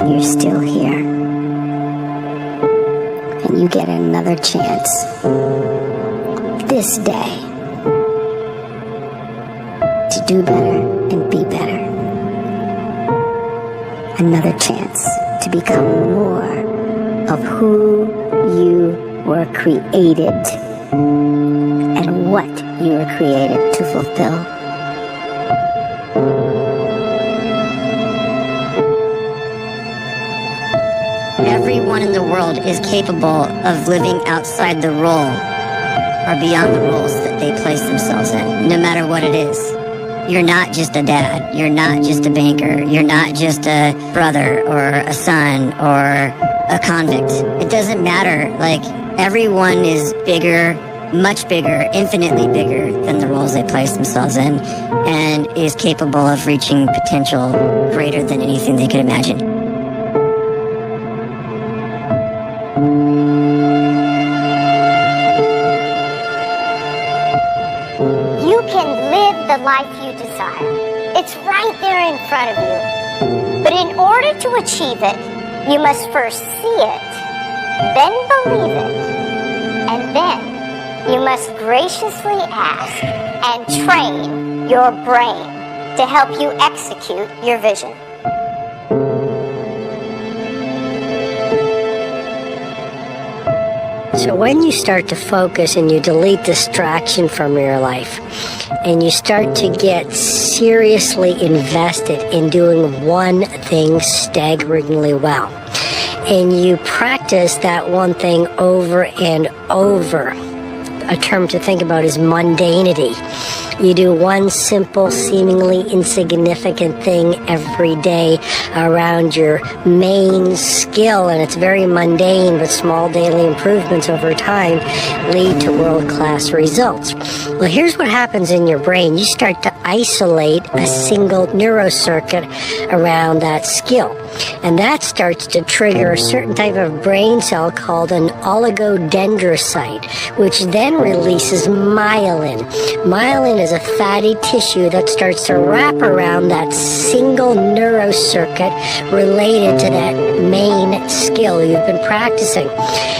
you're still here. And you get another chance this day to do better and be better. Another chance to become more of who you were created and what you were created to fulfill. Everyone in the world is capable of living outside the role or beyond the roles that they place themselves in, no matter what it is. You're not just a dad. You're not just a banker. You're not just a brother or a son or a convict. It doesn't matter. Like, everyone is bigger, much bigger, infinitely bigger than the roles they place themselves in, and is capable of reaching potential greater than anything they could imagine. You can live the life you desire. It's right there in front of you. But in order to achieve it, you must first see it, then believe it, and then you must graciously ask and train your brain to help you execute your vision. So when you start to focus and you delete distraction from your life, and you start to get seriously invested in doing one thing staggeringly well, and you practice that one thing over and over, a term to think about is mundanity. You do one simple, seemingly insignificant thing every day around your main skill, and it's very mundane, but small daily improvements over time lead to world-class results. Well, here's what happens in your brain. You start to isolate a single neurocircuit around that skill, and that starts to trigger a certain type of brain cell called an oligodendrocyte, which then releases myelin. Myelin is a fatty tissue that starts to wrap around that single neurocircuit related to that main skill you've been practicing.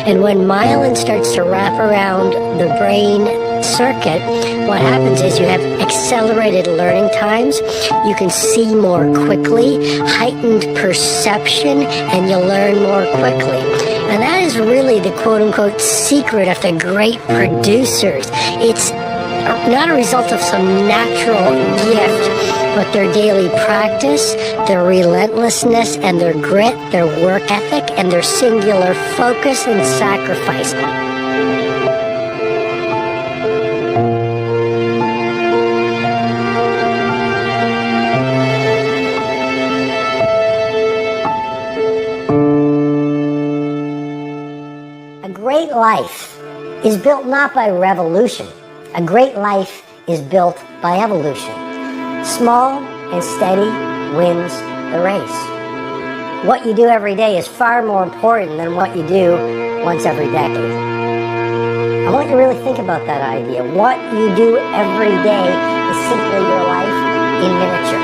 And when myelin starts to wrap around the brain circuit, what happens is you have accelerated learning times, you can see more quickly, heightened perception, and you learn more quickly. And that is really the quote-unquote secret of the great producers. It's not a result of some natural gift, but their daily practice, their relentlessness and their grit, their work ethic, and their singular focus and sacrifice. A great life is built not by revolution. A great life is built by evolution. Small and steady wins the race. What you do every day is far more important than what you do once every decade. I want you to really think about that idea. What you do every day is simply your life in miniature.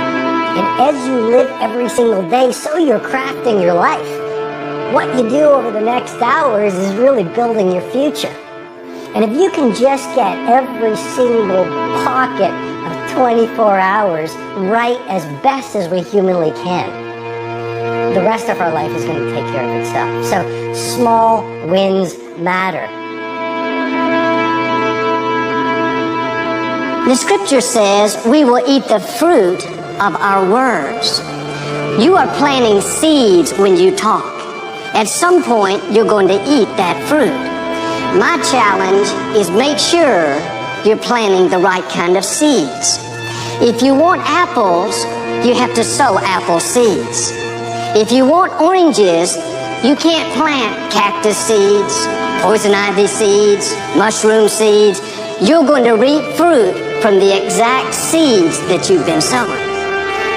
And as you live every single day, so you're crafting your life. What you do over the next hours is really building your future. And if you can just get every single pocket of 24 hours right as best as we humanly can, the rest of our life is going to take care of itself. So small wins matter. The scripture says we will eat the fruit of our words. You are planting seeds when you talk. At some point, you're going to eat that fruit. My challenge is make sure you're planting the right kind of seeds. If you want apples, you have to sow apple seeds. If you want oranges, you can't plant cactus seeds, poison ivy seeds, mushroom seeds. You're going to reap fruit from the exact seeds that you've been sowing.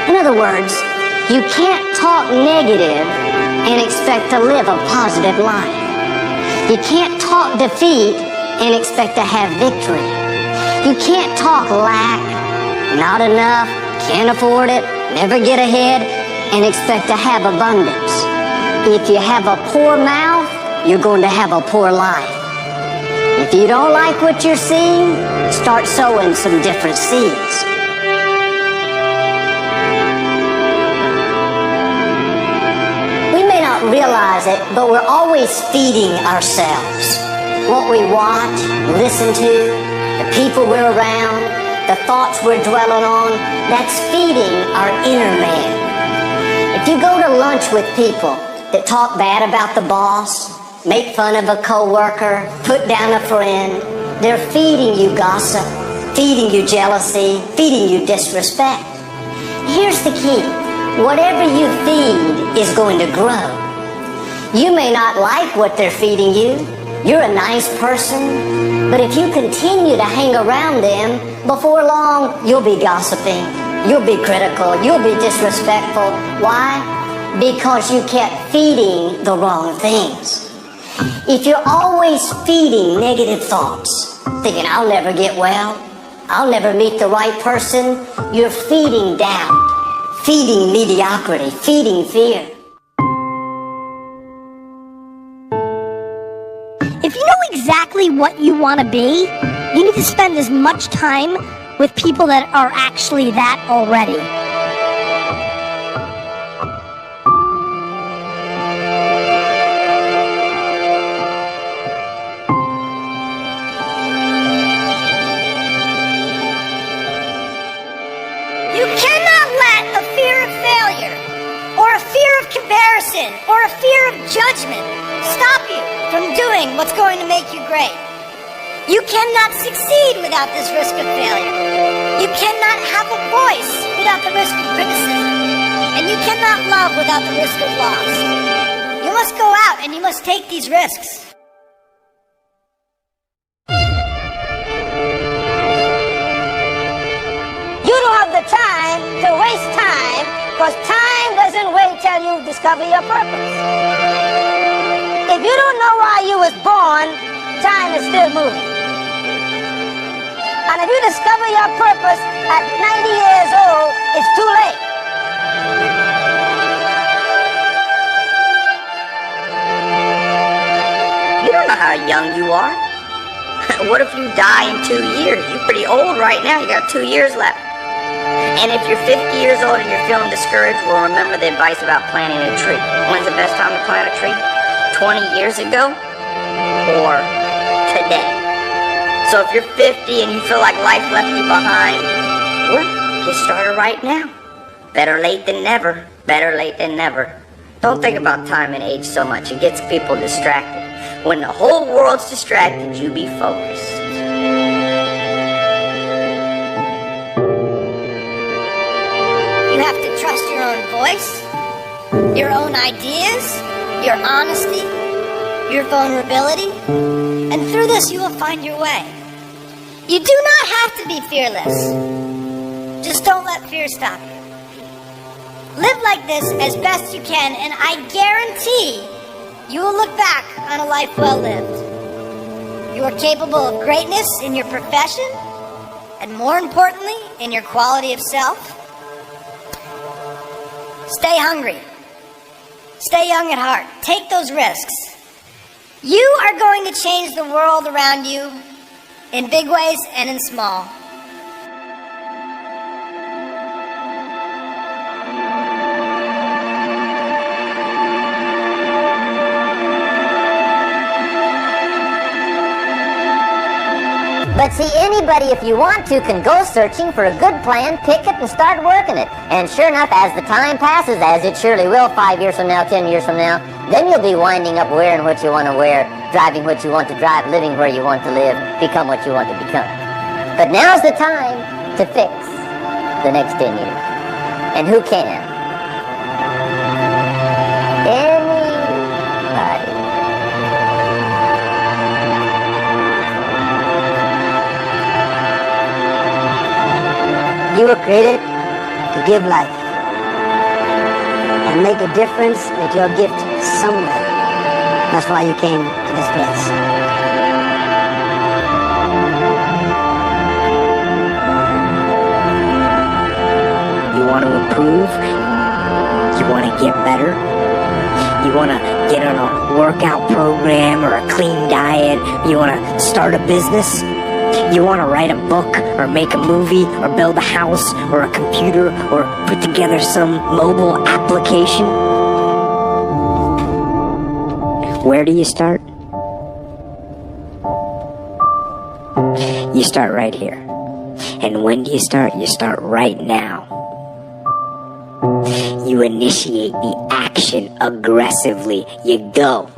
In other words, you can't talk negative and expect to live a positive life. You can't talk defeat and expect to have victory. You can't talk lack, not enough, can't afford it, never get ahead, and expect to have abundance. If you have a poor mouth, you're going to have a poor life. If you don't like what you're seeing, start sowing some different seeds. We may not realize it, but we're always feeding ourselves. What we watch, listen to, the people we're around, the thoughts we're dwelling on, that's feeding our inner man. If you go to lunch with people that talk bad about the boss, make fun of a coworker, put down a friend, they're feeding you gossip, feeding you jealousy, feeding you disrespect. Here's the key. Whatever you feed is going to grow. You may not like what they're feeding you. You're a nice person, but if you continue to hang around them, before long, you'll be gossiping, you'll be critical, you'll be disrespectful. Why? Because you kept feeding the wrong things. If you're always feeding negative thoughts, thinking, I'll never get well, I'll never meet the right person, you're feeding doubt, feeding mediocrity, feeding fear. If you know exactly what you want to be, you need to spend as much time with people that are actually that already. You cannot let a fear of failure, or a fear of comparison, or a fear of judgment stop you from doing what's going to make you great. You cannot succeed without this risk of failure. You cannot have a voice without the risk of criticism. And you cannot love without the risk of loss. You must go out and you must take these risks. You don't have the time to waste time, because time doesn't wait till you discover your purpose. If you don't know why you was born, time is still moving. And if you discover your purpose at 90 years old, it's too late. You don't know how young you are. What if you die in 2 years? You're pretty old right now. You got 2 years left. And if you're 50 years old and you're feeling discouraged, well, remember the advice about planting a tree. When's the best time to plant a tree? 20 years ago or today? So if you're 50 and you feel like life left you behind, well, get started right now. Better late than never. Better late than never. Don't think about time and age so much. It gets people distracted. When the whole world's distracted, you be focused. You have to trust your own voice, your own ideas, your honesty, your vulnerability, and through this you will find your way. You do not have to be fearless. Just don't let fear stop you. Live like this as best you can, and I guarantee you will look back on a life well lived. You are capable of greatness in your profession, and more importantly, in your quality of self. Stay hungry. Stay young at heart. Take those risks. You are going to change the world around you in big ways and in small. But see, anybody, if you want to, can go searching for a good plan, pick it, and start working it. And sure enough, as the time passes, as it surely will 5 years from now, 10 years from now, then you'll be winding up wearing what you want to wear, driving what you want to drive, living where you want to live, become what you want to become. But now's the time to fix the next 10 years. And who can? Anybody. You were created to give life and make a difference with your gift somewhere. That's why you came to this place. You want to improve? You better? You want to get on a workout program or a clean diet? You want to start a business? You want to write a book or make a movie or build a house or a computer or put together some mobile application? Where do you start? You start right here. And when do you start? You start right now. You initiate the action aggressively. You go.